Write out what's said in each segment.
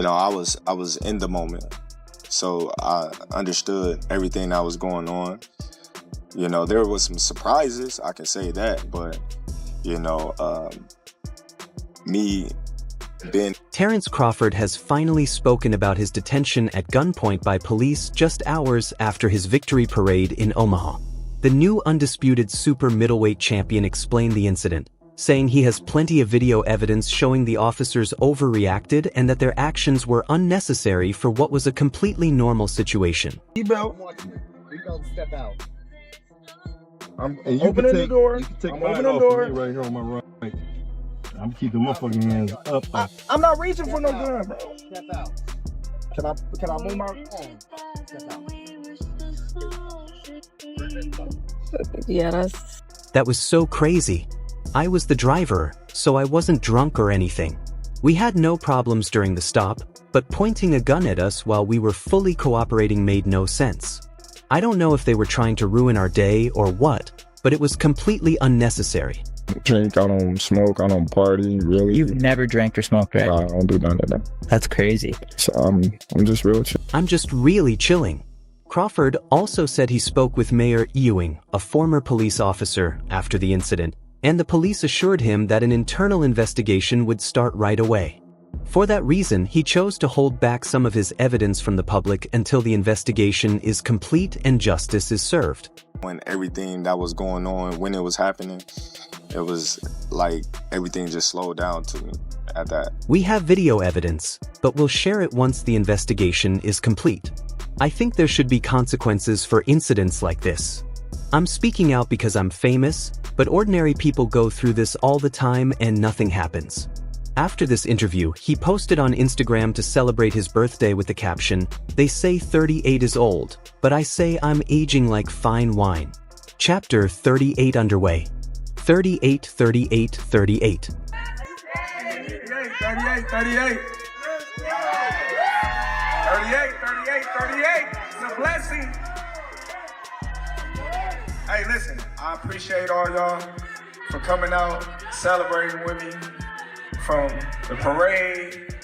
I was in the moment, so I understood everything that was going on. There was some surprises, I can say that, but me being... Terence Crawford has finally spoken about his detention at gunpoint by police just hours after his victory parade in Omaha. The new undisputed super middleweight champion explained the incident, saying he has plenty of video evidence showing the officers overreacted and that their actions were unnecessary for what was a completely normal situation. Step out. I'm opening the door. I'm opening the door. Right here on my right. I'm keeping my fucking hands up. I'm not reaching for no gun, bro. Step out. Can I move my phone? Step out. Yeah, That was so crazy. I was the driver, so I wasn't drunk or anything. We had no problems during the stop, but pointing a gun at us while we were fully cooperating made no sense. I don't know if they were trying to ruin our day or what, but it was completely unnecessary. Drink, I don't smoke, I don't party, really. You've never drank or smoked, right? I don't do none of that. That's crazy. So I'm just real chill. I'm just really chilling. Crawford also said he spoke with Mayor Ewing, a former police officer, after the incident, and the police assured him that an internal investigation would start right away. For that reason, he chose to hold back some of his evidence from the public until the investigation is complete and justice is served. When everything that was going on, when it was happening, it was like everything just slowed down to me at that. We have video evidence, but we'll share it once the investigation is complete. I think there should be consequences for incidents like this. I'm speaking out because I'm famous, but ordinary people go through this all the time and nothing happens. After this interview, he posted on Instagram to celebrate his birthday with the caption, "They say 38 is old, but I say I'm aging like fine wine." Chapter 38 underway. 38, 38, 38. 38. 38. It's a blessing. Hey, listen, I appreciate all y'all for coming out, celebrating with me. From the parade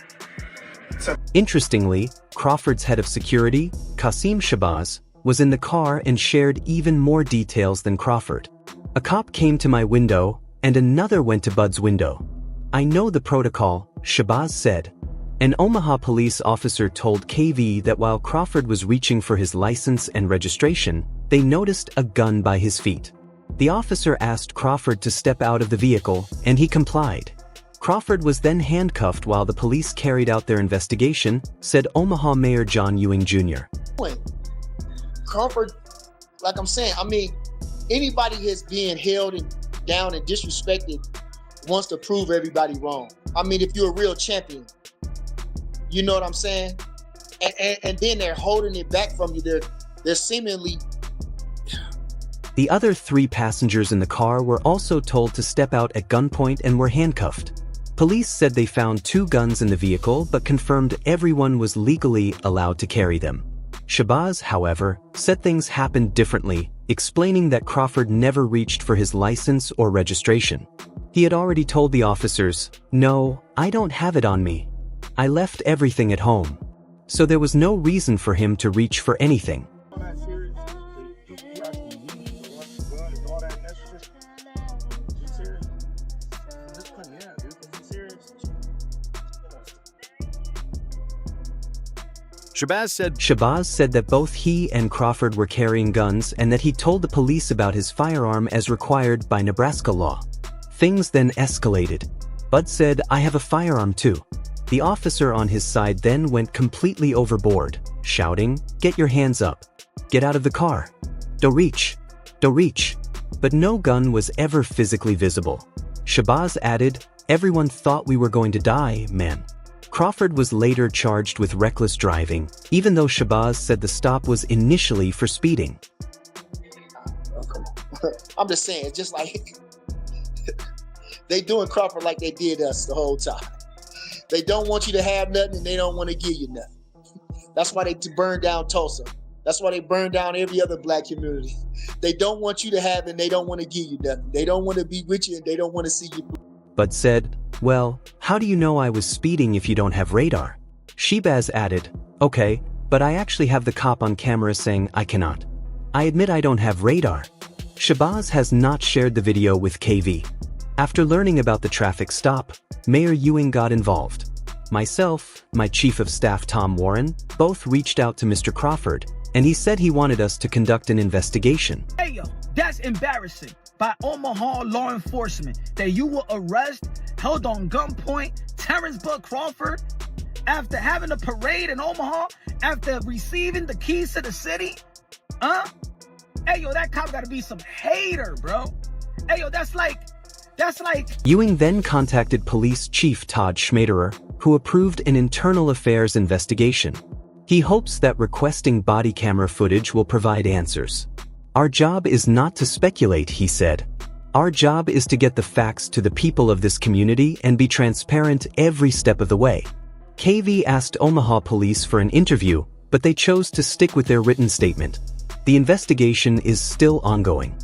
to... Interestingly, Crawford's head of security, Qasim Shabazz, was in the car and shared even more details than Crawford. A cop came to my window, and another went to Bud's window. I know the protocol, Shabazz said. An Omaha police officer told KV that while Crawford was reaching for his license and registration, they noticed a gun by his feet. The officer asked Crawford to step out of the vehicle, and he complied. Crawford was then handcuffed while the police carried out their investigation, said Omaha Mayor John Ewing Jr. Crawford, like I'm saying, anybody that's being held down and disrespected wants to prove everybody wrong. If you're a real champion, you know what I'm saying? And then they're holding it back from you. They're seemingly... The other 3 passengers in the car were also told to step out at gunpoint and were handcuffed. Police said they found 2 guns in the vehicle but confirmed everyone was legally allowed to carry them. Shabazz, however, said things happened differently, explaining that Crawford never reached for his license or registration. He had already told the officers, "No, I don't have it on me. I left everything at home." So there was no reason for him to reach for anything. Shabazz said that both he and Crawford were carrying guns and that he told the police about his firearm as required by Nebraska law. Things then escalated. Bud said, "I have a firearm too." The officer on his side then went completely overboard, shouting, "Get your hands up. Get out of the car. Don't reach. Don't reach." But no gun was ever physically visible. Shabazz added, "Everyone thought we were going to die, man." Crawford was later charged with reckless driving, even though Shabazz said the stop was initially for speeding. I'm just saying, it's just like they doing Crawford like they did us the whole time. They don't want you to have nothing and they don't want to give you nothing. That's why they burned down Tulsa. That's why they burned down every other black community. They don't want you to have and they don't want to give you nothing. They don't want to be with you and they don't want to see you. Bud said, "Well, how do you know I was speeding if you don't have radar?" Shabazz added, "Okay, but I actually have the cop on camera saying I cannot. I admit I don't have radar." Shabazz has not shared the video with KV. After learning about the traffic stop, Mayor Ewing got involved. Myself, my Chief of Staff Tom Warren, both reached out to Mr. Crawford, and he said he wanted us to conduct an investigation. Hey yo, that's embarrassing by Omaha law enforcement that you will arrest, held on gunpoint, Terence Crawford after having a parade in Omaha, after receiving the keys to the city? Huh? Hey yo, that cop gotta be some hater, bro. Hey yo, that's like... Ewing then contacted Police Chief Todd Schmaderer, who approved an internal affairs investigation. He hopes that requesting body camera footage will provide answers. "Our job is not to speculate," he said. "Our job is to get the facts to the people of this community and be transparent every step of the way." KV asked Omaha police for an interview, but they chose to stick with their written statement. The investigation is still ongoing.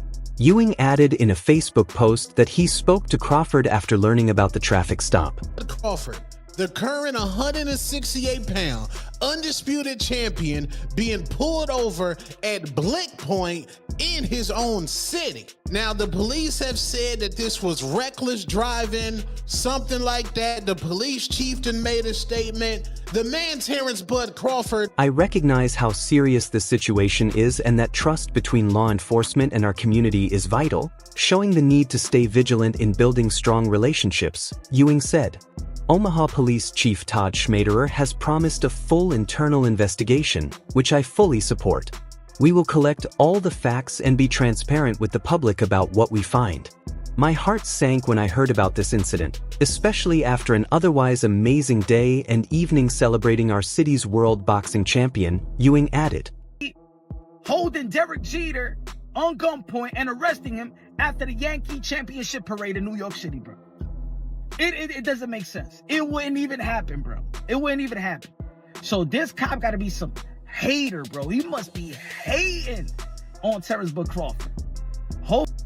Ewing added in a Facebook post that he spoke to Crawford after learning about the traffic stop. Crawford, the current 168-pound undisputed champion, being pulled over at Blick Point in his own city. Now, the police have said that this was reckless driving, something like that. The police chieftain made a statement. The man, Terence Crawford. "I recognize how serious this situation is and that trust between law enforcement and our community is vital, showing the need to stay vigilant in building strong relationships," Ewing said. Omaha Police Chief Todd Schmaderer has promised a full internal investigation, which I fully support. "We will collect all the facts and be transparent with the public about what we find." My heart sank when I heard about this incident, especially after an otherwise amazing day and evening celebrating our city's world boxing champion, Ewing added. Holding Derek Jeter on gunpoint and arresting him after the Yankee championship parade in New York City, bro. It doesn't make sense. It wouldn't even happen, bro. It wouldn't even happen. So this cop got to be some hater, bro. He must be hating on Terence Crawford.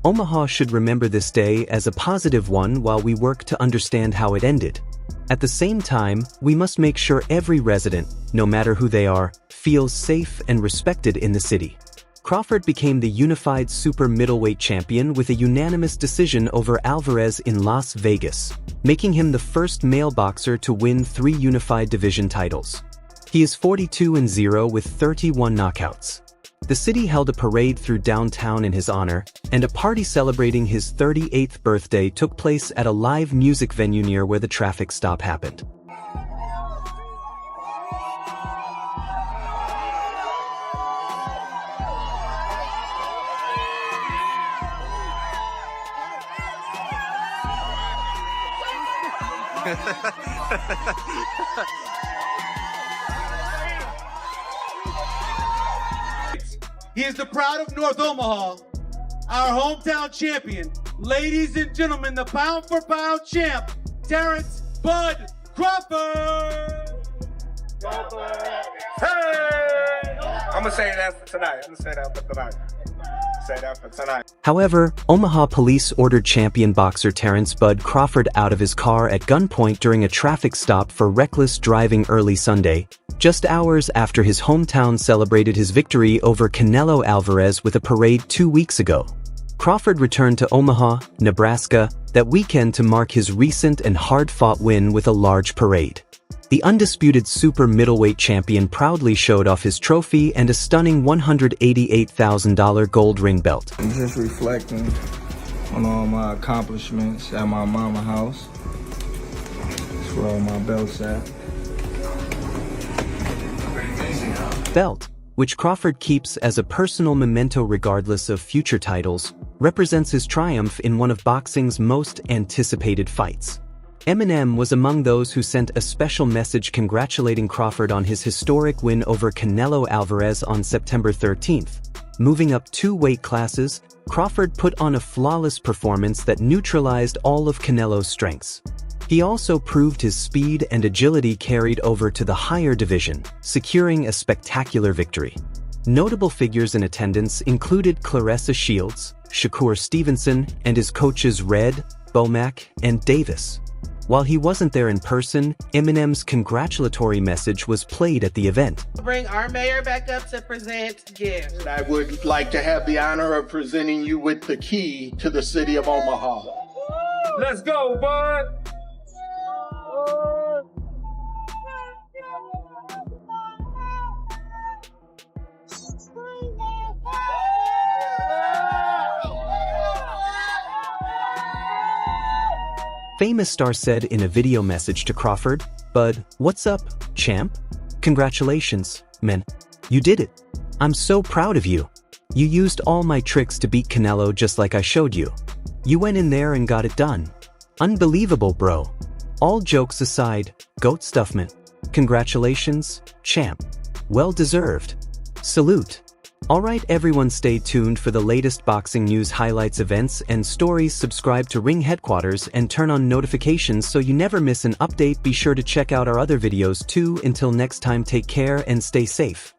Omaha should remember this day as a positive one while we work to understand how it ended. At the same time, we must make sure every resident, no matter who they are, feels safe and respected in the city. Crawford became the unified super middleweight champion with a unanimous decision over Alvarez in Las Vegas, making him the first male boxer to win 3 unified division titles. He is 42-0 with 31 knockouts. The city held a parade through downtown in his honor, and a party celebrating his 38th birthday took place at a live music venue near where the traffic stop happened. He is the pride of North Omaha, our hometown champion. Ladies and gentlemen, the pound-for-pound champ, Terence Bud Crawford. Hey! I'm gonna say that for tonight. However, Omaha police ordered champion boxer Terence Bud Crawford out of his car at gunpoint during a traffic stop for reckless driving early Sunday, just hours after his hometown celebrated his victory over Canelo Alvarez with a parade 2 weeks ago. Crawford returned to Omaha, Nebraska, that weekend to mark his recent and hard-fought win with a large parade. The undisputed super middleweight champion proudly showed off his trophy and a stunning $188,000 gold ring belt. I'm just reflecting on all my accomplishments at my mama house. That's where all my belts at. Belt, which Crawford keeps as a personal memento regardless of future titles, represents his triumph in one of boxing's most anticipated fights. Eminem was among those who sent a special message congratulating Crawford on his historic win over Canelo Alvarez on September 13th. Moving up 2 weight classes, Crawford put on a flawless performance that neutralized all of Canelo's strengths. He also proved his speed and agility carried over to the higher division, securing a spectacular victory. Notable figures in attendance included Claressa Shields, Shakur Stevenson, and his coaches Red, Bomack, and Davis. While he wasn't there in person, Eminem's congratulatory message was played at the event. Bring our mayor back up to present gifts. I would like to have the honor of presenting you with the key to the city of Omaha. Let's go, bud. Famous Star said in a video message to Crawford, "Bud, what's up, champ? Congratulations, man. You did it. I'm so proud of you. You used all my tricks to beat Canelo just like I showed you. You went in there and got it done. Unbelievable, bro. All jokes aside, GOAT stuff, man. Congratulations, champ. Well deserved. Salute." Alright everyone, stay tuned for the latest boxing news, highlights, events, and stories. Subscribe to Ring Headquaterzz and turn on notifications so you never miss an update. Be sure to check out our other videos too. Until next time, take care and stay safe.